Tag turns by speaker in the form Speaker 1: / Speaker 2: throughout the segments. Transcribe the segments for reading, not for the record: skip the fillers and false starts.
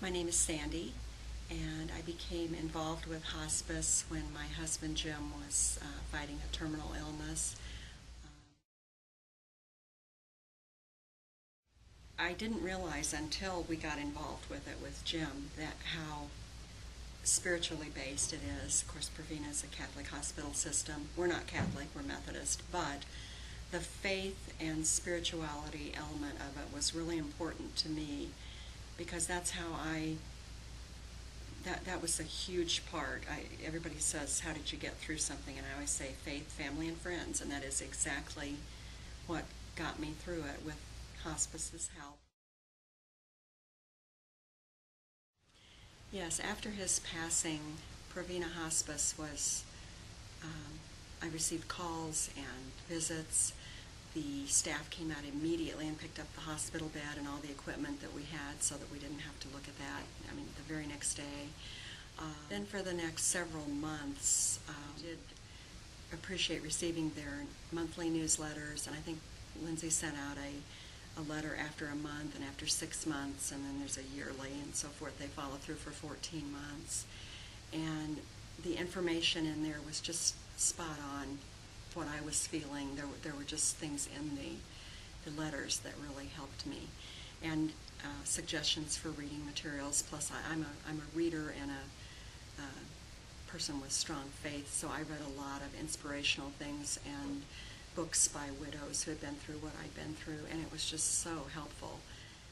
Speaker 1: My name is Sandy, and I became involved with hospice when my husband Jim was fighting a terminal illness. I didn't realize until we got involved with it with Jim that how spiritually based it is. Of course, Provena is a Catholic hospital system. We're not Catholic, we're Methodist, but the faith and spirituality element of it was really important to me because that's how that was a huge part. Everybody says, how did you get through something? And I always say faith, family, and friends, and that is exactly what got me through it with hospice's help. Yes, after his passing, Provena Hospice was, I received calls and visits. The staff came out immediately and picked up the hospital bed and all the equipment that we had so that we didn't have to look at that, the very next day. Then for the next several months, I did appreciate receiving their monthly newsletters, and I think Lindsay sent out a letter after a month and after 6 months, and then there's a yearly and so forth. They follow through for 14 months. And the information in there was just spot on what I was feeling. There were just things in the letters that really helped me. And suggestions for reading materials, plus I'm a reader and a person with strong faith, so I read a lot of inspirational things and books by widows who had been through what I'd been through, and it was just so helpful.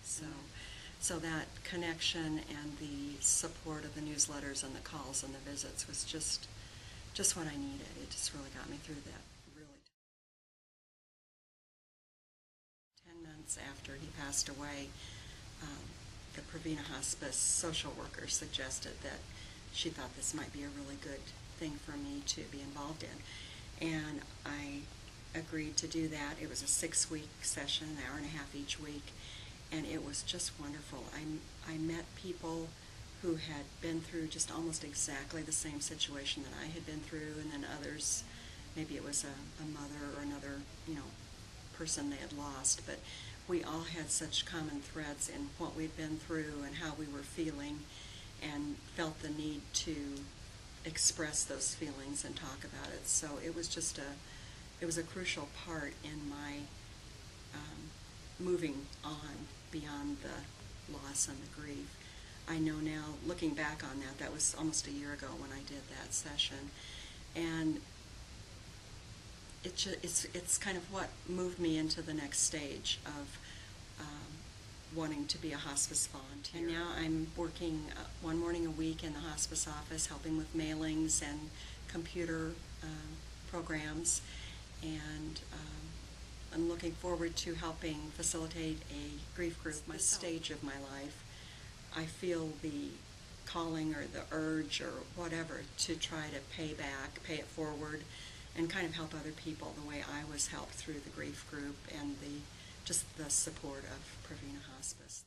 Speaker 1: So that connection and the support of the newsletters and the calls and the visits was just what I needed. It just really got me through that. Really. 10 months after he passed away, the Provena Hospice social worker suggested that she thought this might be a really good thing for me to be involved in. And I agreed to do that. It was a 6-week session, an hour and a half each week, and it was just wonderful. I met people who had been through just almost exactly the same situation that I had been through, and then others, maybe it was a mother or another, person they had lost, but we all had such common threads in what we'd been through and how we were feeling, and felt the need to express those feelings and talk about it. So it was just it was a crucial part in my moving on beyond the loss and the grief. I know now, looking back on that was almost a year ago when I did that session, and it's kind of what moved me into the next stage of wanting to be a hospice volunteer. And now I'm working one morning a week in the hospice office, helping with mailings and computer programs, and I'm looking forward to helping facilitate a grief group. My stage of my life, I feel the calling or the urge or whatever to try to pay it forward, and kind of help other people the way I was helped through the grief group and just the support of Provena Hospice.